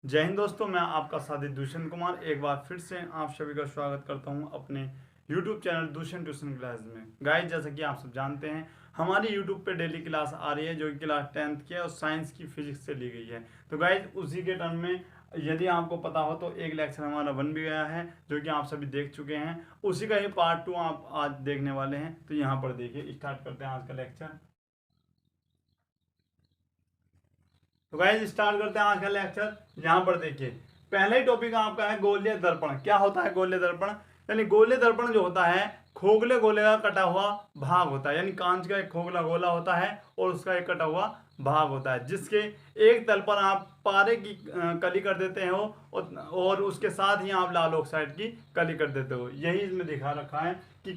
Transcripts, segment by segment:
जय हिंद दोस्तों, मैं आपका साथी दूषण कुमार एक बार फिर से आप सभी का स्वागत करता हूं अपने YouTube चैनल दूषण ट्यूशन क्लास में। गाइस, जैसा कि आप सब जानते हैं, हमारी YouTube पे डेली क्लास आ रही है जो कि क्लास 10th की है और साइंस की फिजिक्स से ली गई है। तो गाइस, उसी के टर्म में यदि आपको पता हो तो एक लेक्चर हमारा बन भी गया है जो कि आप सभी देख चुके हैं। उसी का ही पार्ट 2 आप आज देखने वाले हैं। तो यहाँ पर देखिए, स्टार्ट करते हैं आज का लेक्चर। तो गाइस, स्टार्ट करते हैं आज का लेक्चर। यहाँ पर देखिए, पहला ही टॉपिक आपका है गोलीय दर्पण। क्या होता है गोलीय दर्पण? यानी गोलीय दर्पण जो होता है, खोखले गोले का कटा हुआ भाग होता है। यानी कांच का एक खोखला गोला होता है और उसका एक कटा हुआ भाग होता है, जिसके एक तल पर आप पारे की कली कर देते हो और उसके साथ ही आप लाल ऑक्साइड की कली कर देते हो। यही इसमें दिखा रखा है कि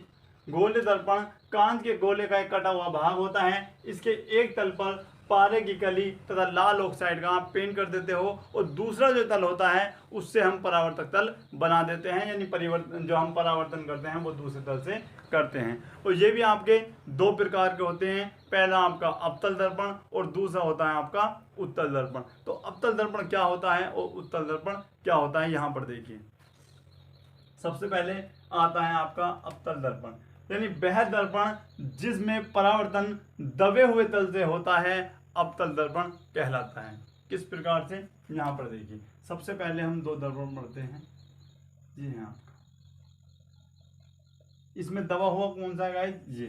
गोलीय दर्पण कांच के गोले का एक कटा हुआ भाग होता है। इसके एक तल पर पारे की कली तथा लाल ऑक्साइड का आप पेंट कर देते हो और दूसरा जो तल होता है उससे हम परावर्तक तल बना देते हैं। यानी परिवर्तन जो हम परावर्तन करते हैं वो दूसरे तल से करते हैं। और ये भी आपके दो प्रकार के होते हैं। पहला आपका अवतल दर्पण और दूसरा होता है आपका उत्तल दर्पण। तो अवतल दर्पण क्या होता है और उत्तल दर्पण क्या होता है, यहाँ पर देखिए। सबसे पहले आता है आपका अवतल दर्पण, यानी वह दर्पण जिसमें परावर्तन दबे हुए तल से होता है, अवतल दर्पण कहलाता है। किस प्रकार से, यहाँ पर देखिए। सबसे पहले हम दो दर्पण पढ़ते हैं। जी हाँ, इसमें दबा हुआ कौन सा है गाइस? ये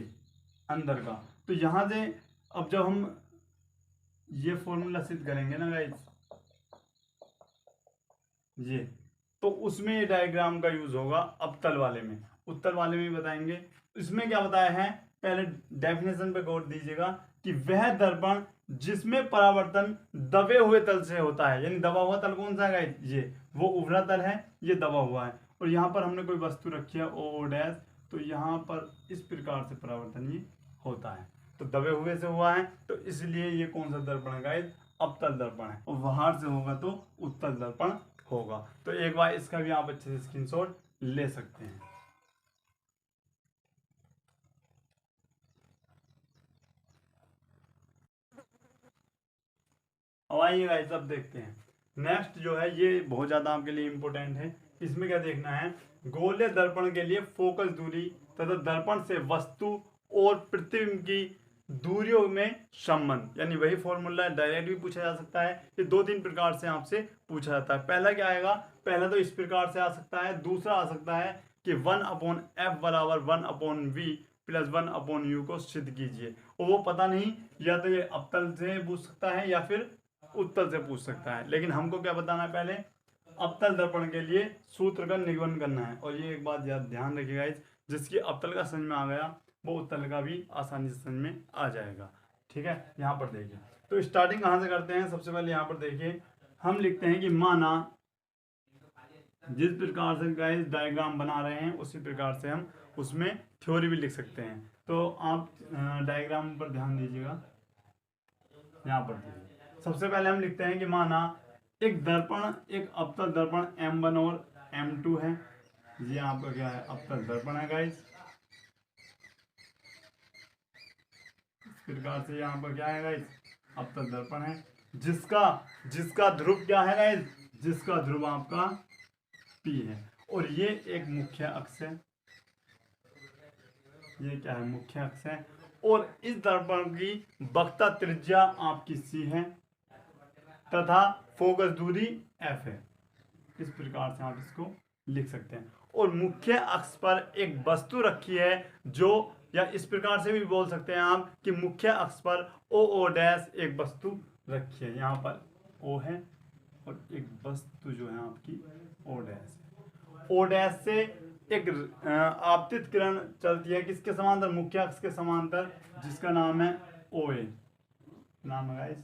अंदर का। तो यहाँ से अब जब हम ये फॉर्मूला सिद्ध करेंगे ना गाइस, ये तो उसमें ये डायग्राम का यूज होगा अवतल वाले में। उत्तल वाले में भी बताएंगे। इसमें क्या बताया है, पहले डेफिनेशन पे गौर दीजिएगा कि वह दर्पण जिसमें परावर्तन दबे हुए तल से होता है। यानी दबा हुआ तल कौन सा है? ये वो उभरा तल है, ये दबा हुआ है। और यहाँ पर हमने कोई वस्तु रखी है ओ डैश, तो यहाँ पर इस प्रकार से परावर्तन ये होता है। तो दबे हुए से हुआ है, तो इसलिए ये कौन सा दर्पण है गाइस? अवतल दर्पण है। और बाहर से होगा तो उत्तल दर्पण होगा। तो एक बार इसका भी आप अच्छे से स्क्रीनशॉट ले सकते हैं। अब आइए गाइस, अब देखते हैं नेक्स्ट जो है, ये बहुत ज्यादा आपके लिए इंपॉर्टेंट है। इसमें क्या देखना है, गोलीय दर्पण के लिए फोकस दूरी तथा दर्पण से वस्तु और प्रतिबिंब की दूरियों में संबंध। यानी वही फॉर्मूला डायरेक्ट भी पूछा जा सकता है, ये दो तीन प्रकार से आपसे पूछा जाता है। पहला क्या आएगा, पहला तो इस प्रकार से आ सकता है। दूसरा आ सकता है कि 1/f बराबर 1/v प्लस 1/u को सिद्ध कीजिए। और वो पता नहीं, या तो ये अवतल से पूछ सकता है या फिर उत्तल से पूछ सकता है। लेकिन हमको क्या बताना है, पहले अवतल दर्पण के लिए सूत्र का निगमन करना है। और ये एक बात ध्यान रखिएगा, जिसकी अवतल का समझ में आ गया वो उत्तल का भी आसानी से समझ में आ जाएगा। ठीक है, यहाँ पर देखिए। तो स्टार्टिंग कहाँ से करते हैं, सबसे पहले यहाँ पर देखिए, हम लिखते हैं कि माना, जिस प्रकार से गाइस डायग्राम बना रहे हैं उसी प्रकार से हम उसमें थ्योरी भी लिख सकते हैं। तो आप डायग्राम पर ध्यान दीजिएगा। यहाँ पर देखिए, सबसे पहले हम लिखते हैं कि माना एक दर्पण, एक अवतल दर्पण M1 और M2 है। ये आपका क्या है, अवतल दर्पण है गाइस। इस प्रकार से यहाँ पर क्या है गाइस, अवतल दर्पण है, जिसका जिसका ध्रुव क्या है गाइस, जिसका ध्रुव आपका P है। और ये एक मुख्य अक्ष है, ये क्या है, मुख्य अक्ष है। और इस दर्पण की वक्रता त्रिज्या आपकी C है तथा फोकस दूरी F है। इस प्रकार से आप इसको लिख सकते हैं। और मुख्य अक्ष पर एक वस्तु रखी है जो, या इस प्रकार से भी बोल सकते हैं आप कि मुख्य अक्ष पर ओ डैश एक वस्तु रखी है। यहाँ पर O है और एक वस्तु जो है आपकी O डैश है। O डैश से एक आपतित किरण चलती है किसके समांतर, मुख्य अक्ष के समांतर, जिसका नाम है OA। नाम है गाइस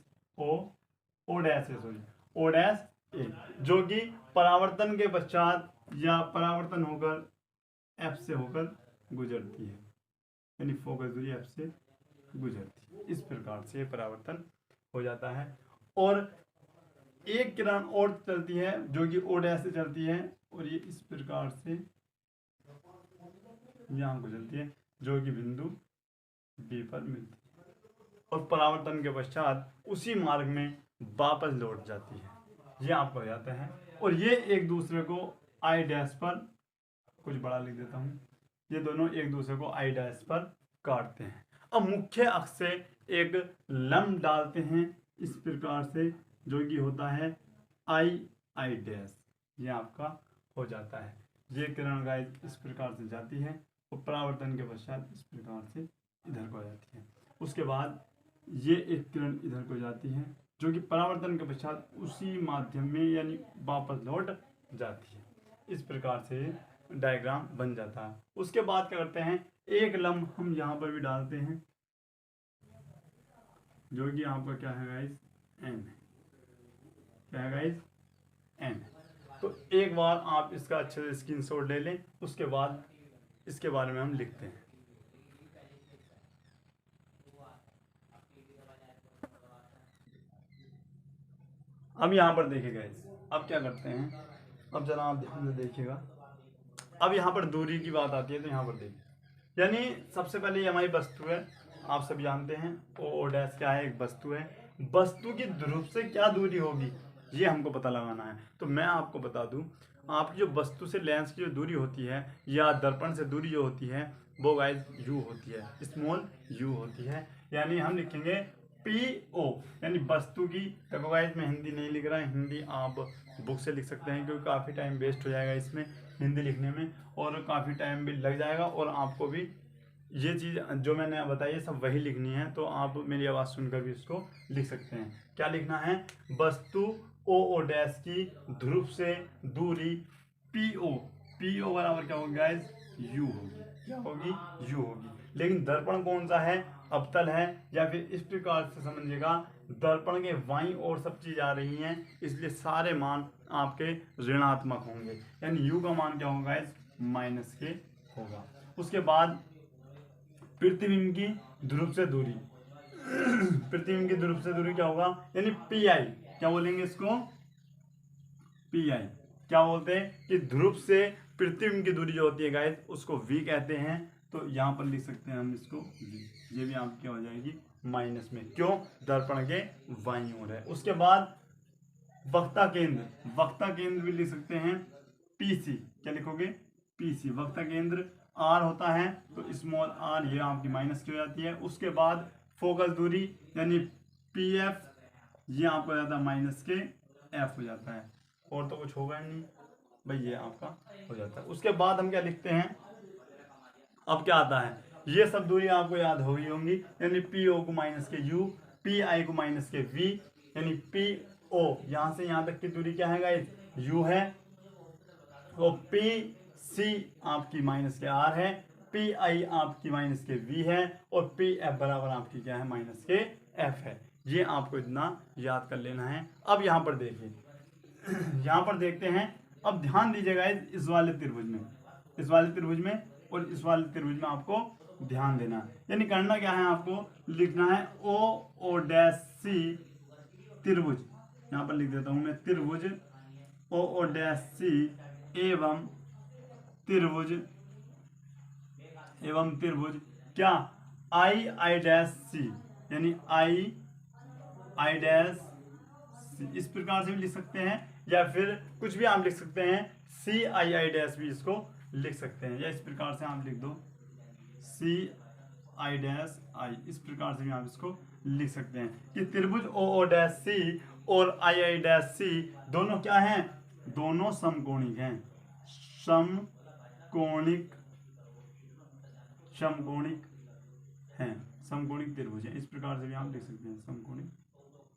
ओ डैश है, सॉरी ओ डैश ए, जो कि परावर्तन के पश्चात या परावर्तन होकर एफ से होकर गुजरती है। यानी फोकस दूरी एफ से गुजरती है। इस प्रकार से परावर्तन हो जाता है। और एक किरण और चलती है जो कि ओ डैश से चलती है, और ये इस प्रकार से यहाँ गुजरती है, जो कि बिंदु बी पर मिलती है और परावर्तन के पश्चात उसी मार्ग में वापस लौट जाती है। ये आपका हो जाता है। और ये एक दूसरे को आई डैश पर, कुछ बड़ा लिख देता हूँ, ये दोनों एक दूसरे को आई डैश पर काटते हैं। अब मुख्य अक्ष से एक लंब डालते हैं इस प्रकार से, जो कि होता है आई आई डैश, ये आपका हो जाता है। ये किरण गाइस इस प्रकार से जाती है और परावर्तन के पश्चात इस प्रकार से इधर को जाती है। उसके बाद ये एक किरण इधर को जाती है, जो कि परावर्तन के पश्चात उसी माध्यम में यानी वापस लौट जाती है। इस प्रकार से डायग्राम बन जाता है। उसके बाद क्या करते हैं, एक लंब हम यहाँ पर भी डालते हैं, जो कि आपका क्या है गाइस, एन है। क्या है गाइस, एन। तो एक बार आप इसका अच्छे से स्क्रीनशॉट ले लें, उसके बाद इसके बारे में हम लिखते हैं। अब यहाँ पर देखिए गाइस, अब क्या करते हैं, अब जरा आप ध्यान से देखिएगा। अब यहाँ पर दूरी की बात आती है, तो यहाँ पर देखिए, यानी सबसे पहले ये हमारी वस्तु है, आप सब जानते हैं ओ डैश क्या है, एक वस्तु है। वस्तु की ध्रुव से क्या दूरी होगी, ये हमको पता लगाना है। तो मैं आपको बता दूं, आपकी जो वस्तु से लेंस की जो दूरी होती है या दर्पण से दूरी जो होती है, वो गाइस यू होती है, स्मॉल यू होती है। यानी हम लिखेंगे पी ओ, यानी वस्तु की, देखो गाइस मैं हिंदी नहीं लिख रहा, हिंदी आप बुक से लिख सकते हैं, क्योंकि काफ़ी टाइम वेस्ट हो जाएगा इसमें हिंदी लिखने में, और काफ़ी टाइम भी लग जाएगा, और आपको भी ये चीज़ जो मैंने बताई है सब वही लिखनी है। तो आप मेरी आवाज़ सुनकर भी इसको लिख सकते हैं। क्या लिखना है, वस्तु ओ डैश की ध्रुव से दूरी पी ओ बराबर क्या होगी गाइस, यू होगी। क्या होगी, यू होगी। लेकिन दर्पण कौन सा है, अवतल है, या फिर इस प्रकार से समझिएगा, दर्पण के बाईं ओर सब चीज आ रही हैं, इसलिए सारे मान आपके ऋणात्मक होंगे, यानी यू का मान क्या होगा गाइस, माइनस के होगा। उसके बाद प्रतिबिंब की ध्रुव से दूरी प्रतिबिंब की ध्रुव से दूरी क्या होगा, यानी पी आई, क्या बोलेंगे इसको, पी आई। क्या बोलते हैं कि ध्रुव से प्रतिबिंब की दूरी जो होती है गाइस, उसको वी कहते हैं। तो यहाँ पर लिख सकते हैं हम इसको वी, ये भी आपकी हो जाएगी माइनस में, क्यों, दर्पण के बाईं ओर है। उसके बाद वक्ता केंद्र भी लिख सकते हैं पीसी, क्या लिखोगे, पीसी। वक्ता केंद्र आर होता है, तो स्मॉल आर, ये आपकी माइनस की हो जाती है। उसके बाद फोकस दूरी यानी पी एफ, ये आपका हो जाता है माइनस के एफ हो जाता है, और तो कुछ होगा नहीं भाई, ये आपका हो जाता है। उसके बाद हम क्या लिखते हैं, अब क्या आता है, ये सब दूरी आपको याद हो गई होंगी, यानी पी ओ को माइनस के यू, पी आई को माइनस के वी, यानी पी ओ यहां से यहां तक की दूरी क्या है गाइस, यू है, और पी सी आपकी माइनस के आर है, पी आई आपकी माइनस के वी है, और पी एफ बराबर आपकी क्या है, माइनस के एफ है। ये आपको इतना याद कर लेना है। अब यहां पर देखिए यहां पर देखते हैं, अब ध्यान दीजिएगा इस वाले त्रिभुज में, इस वाले त्रिभुज में और इस वाले त्रिभुज में आपको ध्यान देना है। यानी करना क्या है, आपको लिखना है ओ डैश सी त्रिभुज, यहां पर लिख देता हूं मैं, त्रिभुज ओ डैश सी एवं त्रिभुज क्या, आई डैश सी, यानी आई डैश सी, इस प्रकार से भी लिख सकते हैं, या फिर कुछ भी आप लिख सकते हैं, सी आई डैश भी इसको लिख सकते हैं, या इस प्रकार से आप लिख दो सी आई डैश आई, इस प्रकार से भी आप इसको लिख सकते हैं कि त्रिभुज ओ डैश सी और आई डैश सी दोनों क्या हैं, दोनों समकोणिक हैं, समकोणिक हैं, समकोणिक त्रिभुज है। इस प्रकार से भी आप लिख सकते हैं, समकोणिक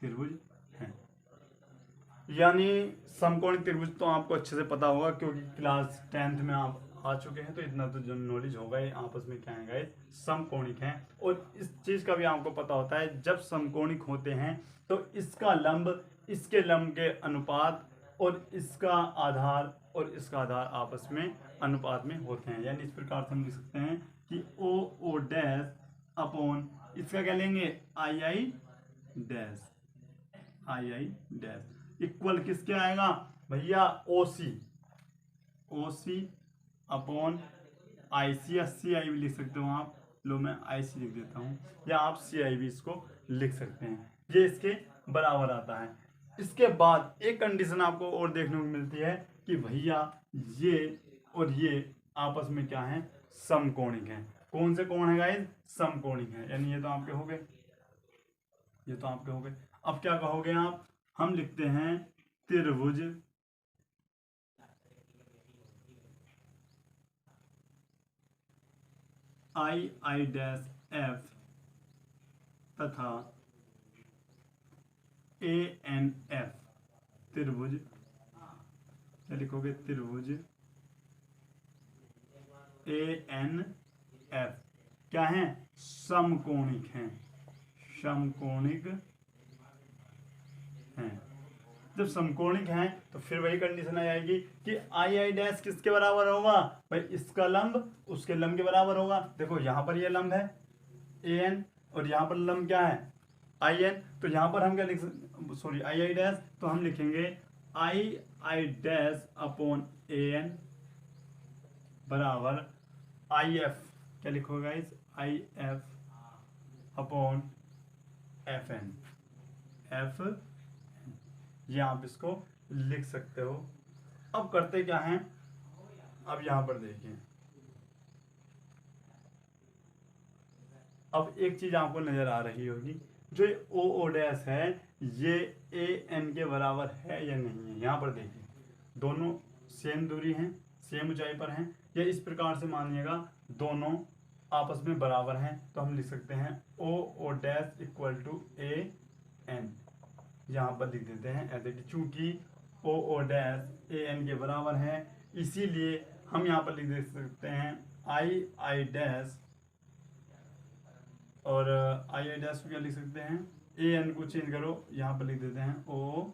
त्रिभुज है। यानी समकोणिक त्रिभुज तो आपको अच्छे से पता होगा, क्योंकि क्लास 10th में आप आ चुके हैं, तो इतना तो जो नॉलेज होगा ये आपस में क्या है गाइस, समकोणिक हैं। और इस चीज का भी आपको पता होता है, जब समकोणिक होते हैं तो इसका लंब इसके लंब के अनुपात और इसका आधार आपस में अनुपात में होते हैं। यानी इस प्रकार से हम लिख सकते हैं कि ओ डैश अपॉन इसका क्या लेंगे, आई डैश इक्वल किसके आएगा भैया, ओ सी अपॉन आई सी, या सी आई भी लिख सकते हो आप, लो मैं आई सी लिख देता हूँ, या आप सी आई भी इसको लिख सकते हैं, ये इसके बराबर आता है। इसके बाद एक कंडीशन आपको और देखने को मिलती है कि भैया ये और ये आपस में क्या है, समकोणिक है। कौन से कोण है गाइस, समकोणिक है। यानी ये तो आपके हो गए, ये तो आपके हो गए। अब क्या कहोगे आप, हम लिखते हैं त्रिभुज आई डैश एफ तथा ए एन एफ। त्रिभुज क्या लिखोगे, त्रिभुज ए एन एफ क्या है, समकोणिक हैं, समकोणिक हैं। जब समकोणिक हैं तो फिर वही कंडीशन आ जाएगी कि आई डैश किसके बराबर होगा भाई, इसका लंब उसके लंब के बराबर होगा। देखो यहाँ पर ये लंब है ए एन और यहाँ पर लंब क्या है आई एन, तो यहाँ पर हम क्या लिख, सॉरी आई डैश, तो हम लिखेंगे I dash upon A N बराबर आई एफ, क्या लिखोगे guys, I F upon F N, F, ये आप इसको लिख सकते हो। अब करते क्या हैं, अब यहां पर देखिए, अब एक चीज आपको नजर आ रही होगी, जो ओ डैश है ये ए एन के बराबर है या नहीं है। यहाँ पर देखिए दोनों सेम दूरी हैं, सेम ऊंचाई पर हैं, या इस प्रकार से मानिएगा दोनों आपस में बराबर हैं, तो हम लिख सकते हैं O dash equal to A N. यहाँ पर लिख देते हैं एज इट, चूंकि ओ डैश ए एन के बराबर है, इसीलिए हम यहाँ पर लिख दे सकते हैं आई डैश, और आई डैश को क्या लिख सकते हैं, ए एन को चेंज करो, यहाँ पर लिख देते हैं ओ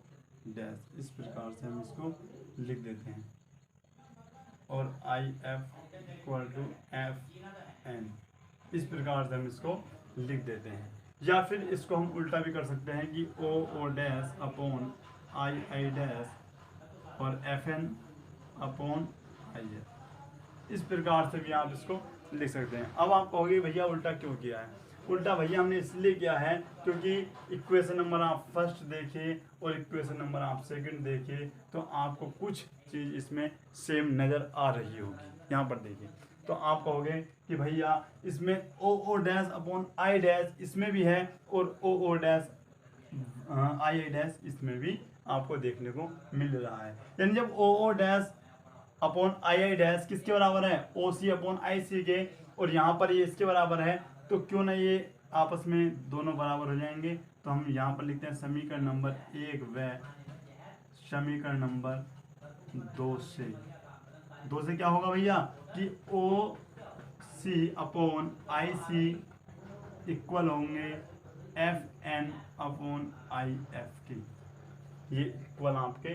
डैश। इस प्रकार से हम इसको लिख देते हैं, और I F equal to F N, इस प्रकार से हम इसको लिख देते हैं। या फिर इसको हम उल्टा भी कर सकते हैं कि O dash upon I dash और F N upon I F, इस प्रकार से भी आप इसको लिख सकते हैं। अब आप कहोगे भैया उल्टा क्यों किया है, उल्टा भैया हमने इसलिए किया है क्योंकि इक्वेशन नंबर आप फर्स्ट देखिए और इक्वेशन नंबर आप सेकंड देखिए, तो आपको कुछ चीज़ इसमें सेम नज़र आ रही होगी। यहाँ पर देखिए तो आप कहोगे कि भैया इसमें O dash upon I dash इसमें भी है, और ओ डैश आई डैश इसमें भी आपको देखने को मिल रहा है। यानी जब O dash upon I dash किसके बराबर है, ओ सी अपॉन आई सी के, और यहाँ पर ये इसके बराबर है, तो क्यों ना ये आपस में दोनों बराबर हो जाएंगे। तो हम यहाँ पर लिखते हैं समीकरण नंबर 1 व समीकरण नंबर 2 से क्या होगा भैया कि O C upon I C equal होंगे F N upon I F के, ये इक्वल आपके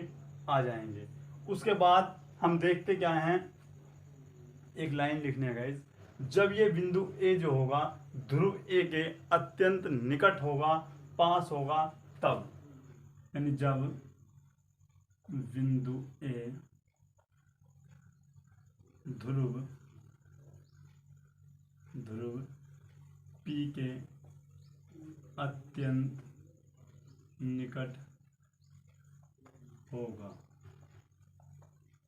आ जाएंगे। उसके बाद हम देखते क्या हैं, एक लाइन लिखने गाइस, जब ये बिंदु ए जो होगा ध्रुव ए के अत्यंत निकट होगा, पास होगा, तब, यानी जब बिंदु ए ध्रुव पी के अत्यंत निकट होगा,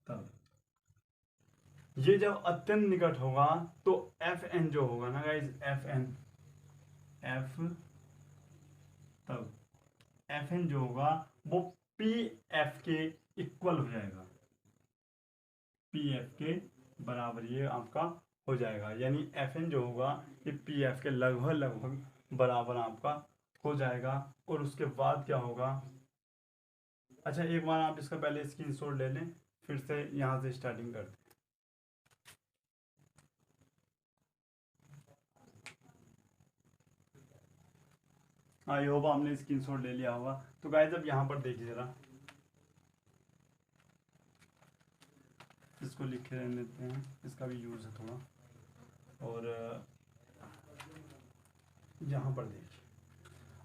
तब, ये जब अत्यंत निकट होगा तो एफ एन जो होगा ना गाइज, तब एफ एन जो होगा वो पी एफ के इक्वल हो जाएगा, पी एफ के बराबर ये आपका हो जाएगा। यानी एफ एन जो होगा ये पी एफ के लगभग बराबर आपका हो जाएगा। और उसके बाद क्या होगा, अच्छा एक बार आप इसका पहले स्क्रीनशॉट ले लें, फिर से यहाँ से स्टार्टिंग करते हैं। आई होप आपने स्क्रीनशॉट ले लिया होगा। तो गाइस अब यहाँ पर देखिए जरा, इसको लिखे रहने देते हैं, इसका भी यूज़ है थोड़ा। और यहाँ पर देखिए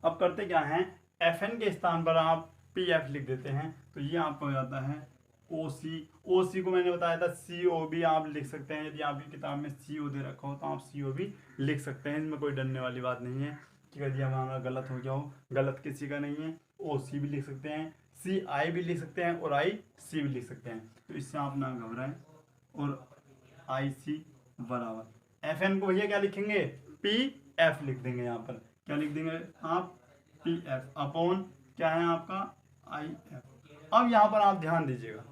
अब करते क्या हैं, एफ एन के स्थान पर आप पी एफ लिख देते हैं, तो ये आपको हो जाता है ओ सी को मैंने बताया था सी ओ भी आप लिख सकते हैं। यदि आपकी किताब में सी ओ दे रखा हो तो आप सी ओ भी लिख सकते हैं, इसमें कोई डरने वाली बात नहीं है कि यदि हमारा गलत हो गया हो, गलत किसी का नहीं है। ओ सी भी लिख सकते हैं, सी आई भी लिख सकते हैं और आई सी भी लिख सकते हैं। तो इससे आप ना घबराएं और आई सी बराबर एफ एन को भैया क्या लिखेंगे, पी एफ लिख देंगे। यहाँ पर क्या लिख देंगे आप, पी एफ अपॉन क्या है आपका आई एफ। अब यहाँ पर आप ध्यान दीजिएगा,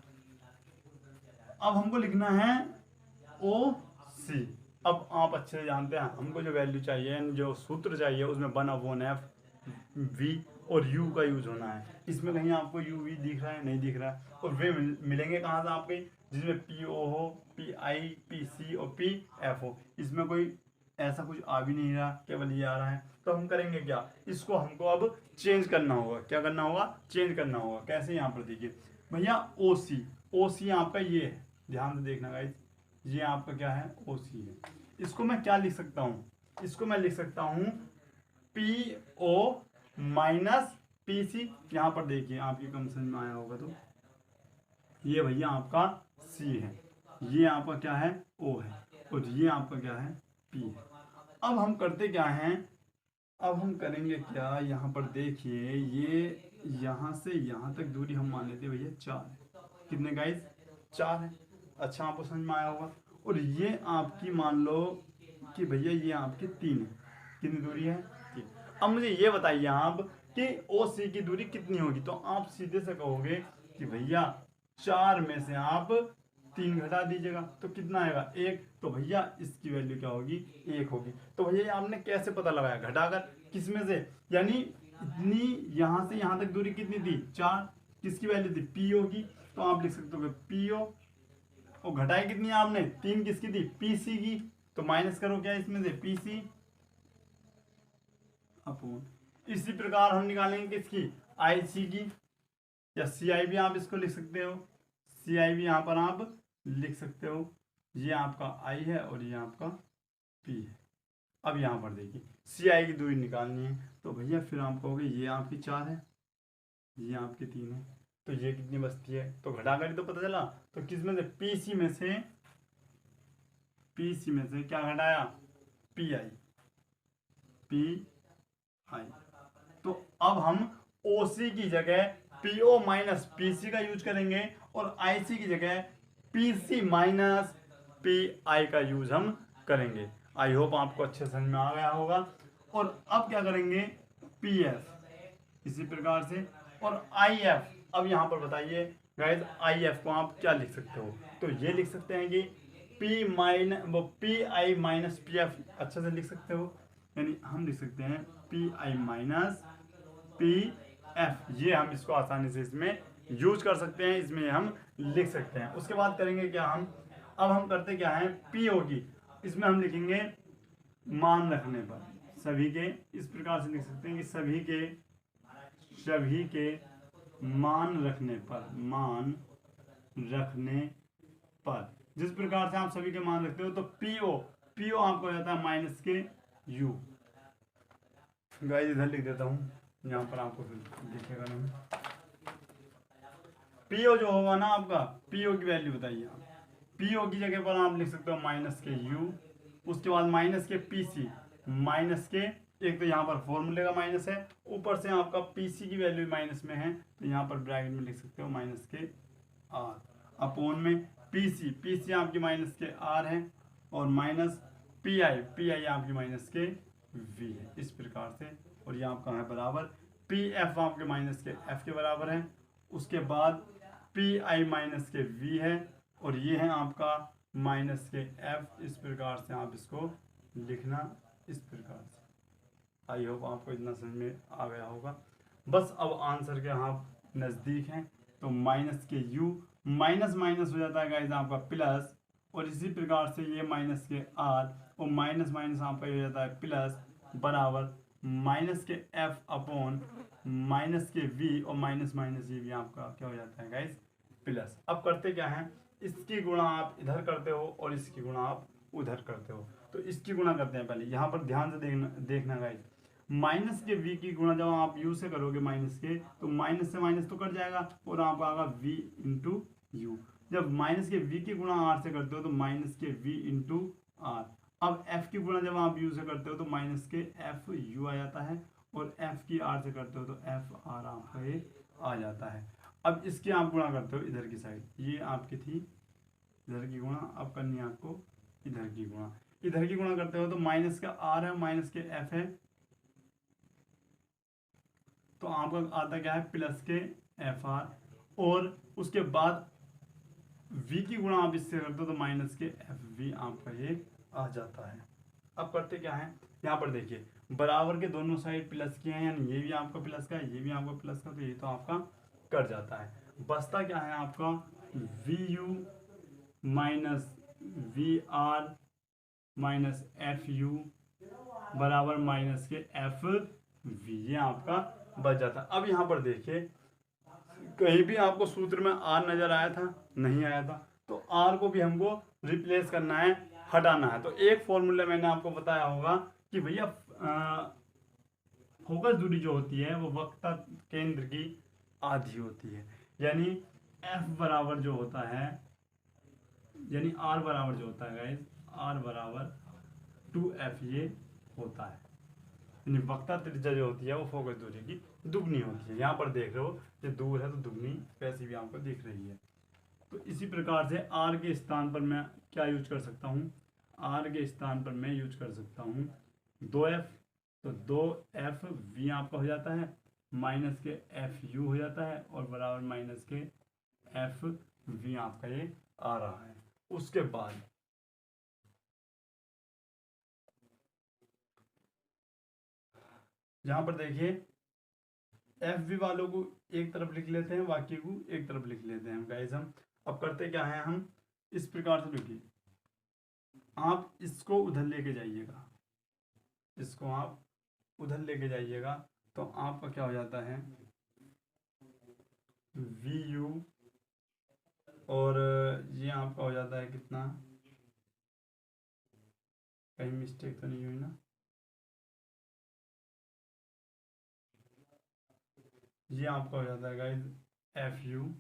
अब हमको लिखना है ओ सी। अब आप अच्छे से जानते हैं हमको जो वैल्यू चाहिए, जो सूत्र चाहिए उसमें 1/f वी और यू का यूज होना है। इसमें कहीं आपको यू वी दिख रहा है, नहीं दिख रहा है। और वे मिलेंगे कहाँ से आपके, जिसमें पी ओ हो, पी आई, पी सी और पी एफ हो। इसमें कोई ऐसा कुछ आ भी नहीं रहा, केवल ये आ रहा है। तो हम करेंगे क्या, इसको हमको अब चेंज करना होगा। क्या करना होगा, चेंज करना होगा। कैसे, यहाँ पर देखिए भैया ओ सी, ओ सी आपका ये है, ध्यान से देखना गाइस, ये आपका क्या है ओ सी है। इसको मैं क्या लिख सकता हूँ, इसको मैं लिख सकता हूँ P O minus P C. यहाँ पर देखिए आपकी कम समझ में आया होगा, तो ये भैया आपका सी है, ये आपका क्या है ओ है, और ये आपका क्या है पी है। अब हम करते क्या हैं, अब हम करेंगे क्या, यहाँ पर देखिए ये यहाँ से यहाँ तक दूरी हम मान लेते भैया 4 है। कितने गाइस, 4 है। अच्छा, आपको समझ में आया होगा। और ये आपकी मान लो कि भैया ये आपकी 3 है। कितनी दूरी है, 3। अब मुझे ये बताइए आप कि ओ सी की दूरी कितनी होगी। तो आप सीधे से कहोगे कि भैया 4 में से आप 3 घटा दीजिएगा तो कितना आएगा, 1। तो भैया इसकी वैल्यू क्या होगी, 1 होगी। तो भैया आपने कैसे पता लगाया, घटाकर, किसमें से, यानी इतनी यहाँ से यहाँ तक दूरी कितनी थी, 4, किसकी वैल्यू थी, पी होगी। तो आप लिख सकते हो पी ओ, और घटाई कितनी आपने, 3, किसकी थी, पी सी की। तो माइनस करो क्या इसमें से, पी सी अपॉन, इसी प्रकार हम निकालेंगे किसकी, आई सी की, या सी आई भी आप इसको लिख सकते हो, सी आई भी यहाँ पर आप लिख सकते हो। ये आपका आई है और ये आपका पी है। अब यहाँ पर देखिए सी आई की दूरी निकालनी है, तो भैया फिर आप कहोगे ये आपकी 4 है, ये आपकी 3 है, तो ये कितनी बचती है, तो घटाकर ही तो पता चला। तो किस में से, पी सी में से, पी सी में से क्या घटाया, पी आई, पी आई। तो अब हम ओ सी की जगह P O minus P C का यूज करेंगे, और आई सी की जगह P C minus P I का यूज हम करेंगे। आई होप आपको अच्छे समझ में आ गया होगा। और अब क्या करेंगे, पी एफ इसी प्रकार से, और आई एफ। अब यहाँ पर बताइए गाइस, आई एफ को आप क्या लिख सकते हो, तो ये लिख सकते हैं कि P I minus P F अच्छे से लिख सकते हो। यानी हम लिख सकते हैं P I minus P F, ये हम इसको आसानी से इसमें यूज कर सकते हैं, इसमें हम लिख सकते हैं। उसके बाद करेंगे क्या हम, अब हम करते क्या है, पी होगी, इसमें हम लिखेंगे मान रखने पर, सभी के, इस प्रकार से लिख सकते हैं कि सभी के मान रखने पर, मान रखने पर, जिस प्रकार से आप सभी के मान रखते हो। तो पी ओ आपको हो जाता है माइनस के यू। गाइस इधर लिख देता हूँ, यहाँ पर आपको दिखेगा नहीं। पी ओ जो होगा ना आपका, पी ओ की वैल्यू बताइए आप, पी ओ की जगह पर आप लिख सकते हो माइनस के यू, उसके बाद माइनस के पी सी, माइनस के, एक तो यहाँ पर फॉर्मूले का माइनस है, ऊपर से आपका पी सी की वैल्यू माइनस में है, तो यहाँ पर ब्रैकेट में लिख सकते हो माइनस के आर, अपोन में पी सी आपकी माइनस के आर है, और माइनस पी आई आपकी माइनस के वी है, इस प्रकार से। और ये आपका है बराबर पी एफ आपके माइनस के एफ के बराबर है, उसके बाद पी आई माइनस के वी है, और ये है आपका माइनस के एफ। इस प्रकार से आप इसको लिखना, इस प्रकार से। आई होप आपको इतना समझ में आ गया होगा। बस अब आंसर के आप नज़दीक हैं, तो माइनस के यू, माइनस माइनस हो जाता है गाइस आपका प्लस, और इसी प्रकार से ये माइनस के आर, और माइनस माइनस आपका हो जाता है प्लस, बराबर minus K F upon minus के वी, और माइनस माइनस ये भी आपका क्या हो जाता है गाइस, प्लस। अब करते क्या है, इसकी गुणा आप इधर करते हो और इसकी गुणा आप उधर करते हो। तो इसकी गुणा करते हैं पहले, यहाँ पर ध्यान से देखना गाइस, माइनस के v की गुणा जब आप u से करोगे माइनस के, तो माइनस से माइनस तो कट जाएगा, और आपका आएगा v इंटू यू। जब माइनस के v की गुणा r से करते हो तो माइनस के v इंटू आर। अब f की गुणा जब आप u से करते हो तो माइनस के f u आ जाता है, और एफ की आर से करते हो तो एफ आर आपका ये आ जाता है। अब इसकी आप गुणा करते हो इधर की साइड, ये आपकी थी इधर की गुणा, अब करनी है आपको इधर की गुणा। इधर की गुणा करते हो तो माइनस का आर है माइनस के एफ है, तो आपका आता क्या है प्लस के एफ आर, और उसके बाद v की गुणा आप इससे करते हो तो माइनस के एफ वी आपका ये आ जाता है। अब करते क्या है, यहाँ पर देखिए बराबर के दोनों साइड प्लस के हैं, यानी ये भी आपका प्लस का है ये भी आपका प्लस का, तो ये तो आपका कट जाता है। बचता क्या है आपका V U minus V R minus F U बराबर माइनस के एफ वी, ये आपका बच जाता है। अब यहाँ पर देखिए कहीं भी आपको सूत्र में आर नजर आया था, नहीं आया था, तो आर को भी हमको रिप्लेस करना है, हटाना है। तो एक फॉर्मूला मैंने आपको बताया होगा कि भैया फोकस दूरी जो होती है वो वक्रता केंद्र की आधी होती है, यानी एफ बराबर जो होता है, यानी आर बराबर जो होता है गाइस, आर बराबर 2f ये होता है, यानी वक्रता त्रिज्या जो होती है वो फोकस दूरी की दुगनी होती है। यहाँ पर देख रहे हो ये दूर है तो दुगनी वैसी भी आपको दिख रही है। तो इसी प्रकार से आर के स्थान पर मैं क्या यूज कर सकता हूँ, आर के स्थान पर मैं यूज कर सकता हूँ 2f, तो 2f v आपका हो जाता है माइनस के एफ यू हो जाता है और बराबर माइनस के एफ वी आपका ये आ रहा है। उसके बाद यहाँ पर देखिए एफ वी वालों को एक तरफ लिख लेते हैं, बाकी को एक तरफ लिख लेते हैं गाइस हम। अब करते क्या है, हम इस प्रकार से लिखिए, आप इसको उधर लेके जाइएगा, इसको आप उधर लेके जाइएगा तो आपका क्या हो जाता है वी यू, और ये आपका हो जाता है कितना, कहीं मिस्टेक तो नहीं हुई ना, ये आपका हो जाता है गाइस एफ यू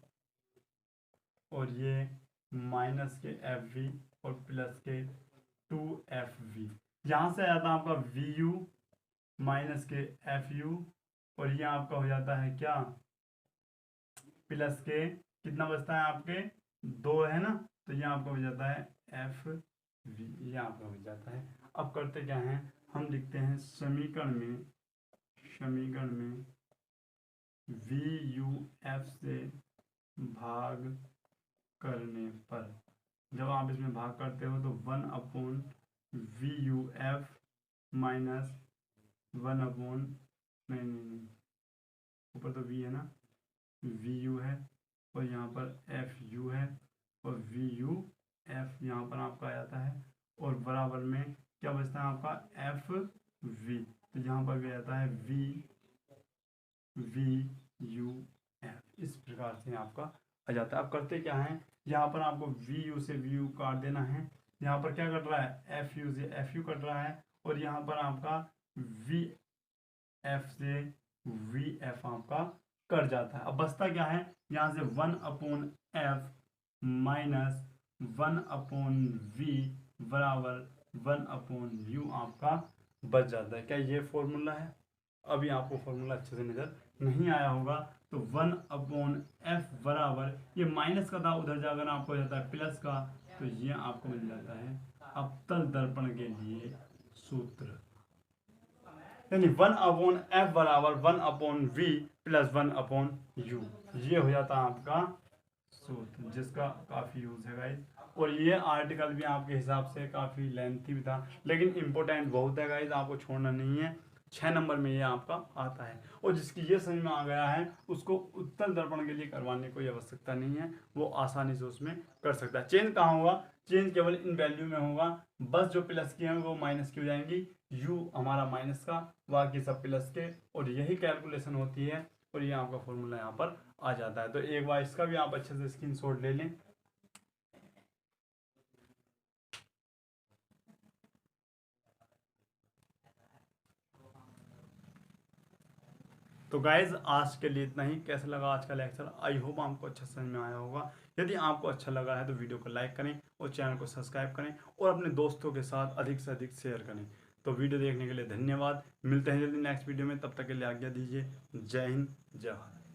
और ये माइनस के एफ वी और प्लस के 2FV। यहाँ से आता है आपका V U minus K F you और ये आपका हो जाता है क्या प्लस के, कितना बचता है आपके 2 है ना, तो ये आपका हो जाता है एफ वी, ये आपका हो जाता है। अब करते क्या है, हम लिखते हैं समीकरण में वी यू एफ से भाग करने पर, जब आप इसमें भाग करते हो तो 1 वी यू एफ माइनस 1 नहीं ऊपर तो वी है ना, वी यू है और यहाँ पर एफ यू है और वी यू एफ यहाँ पर आपका आ जाता है और बराबर में क्या बचता है आपका एफ वी, तो यहाँ पर क्या जाता है वी यू एफ, इस प्रकार से आपका आ जाता है। अब करते क्या है, यहाँ पर आपको वी यू से वी यू काट देना है, यहाँ पर क्या कट रहा है एफ यू से एफ यू कट रहा है और यहाँ पर आपका वी एफ से वी एफ आपका कट जाता है। अब बचता क्या है, यहाँ से 1/f माइनस 1/v बराबर 1/u आपका बच जाता है। क्या ये फॉर्मूला है? अभी आपको फॉर्मूला अच्छे से नजर नहीं आया होगा, तो 1/f बराबर ये माइनस का था उधर जाकर आपको हो जाता है प्लस का, तो ये आपको मिल जाता है अवतल दर्पण के लिए सूत्र, यानी 1/f बराबर 1/v प्लस 1/u, ये हो जाता है आपका सूत्र, जिसका काफ़ी यूज़ है गाइज। और ये आर्टिकल भी आपके हिसाब से काफ़ी लेंथी भी था, लेकिन इम्पोर्टेंट बहुत है गाइज, आपको छोड़ना नहीं है। 6 नंबर में ये आपका आता है और जिसकी ये समझ में आ गया है उसको उत्तल दर्पण के लिए करवाने की आवश्यकता नहीं है, वो आसानी से उसमें कर सकता है। चेंज कहाँ होगा, चेंज केवल इन वैल्यू में होगा, बस जो प्लस की हैं वो माइनस की हो जाएंगी, यू हमारा माइनस का, बाकी सब प्लस के, और यही कैलकुलेशन होती है और ये आपका फॉर्मूला यहाँ पर आ जाता है। तो एक बार इसका भी आप अच्छे से स्क्रीनशॉट ले लें। तो गाइज आज के लिए इतना ही। कैसा लगा आज का लेक्चर, आई होप आपको अच्छा समझ में आया होगा। यदि आपको अच्छा लगा है तो वीडियो को लाइक करें और चैनल को सब्सक्राइब करें और अपने दोस्तों के साथ अधिक से अधिक शेयर करें। तो तो वीडियो देखने के लिए धन्यवाद। मिलते हैं जल्दी नेक्स्ट वीडियो में, तब तक के लिए आज्ञा दीजिए। जय हिंद, जय भारत।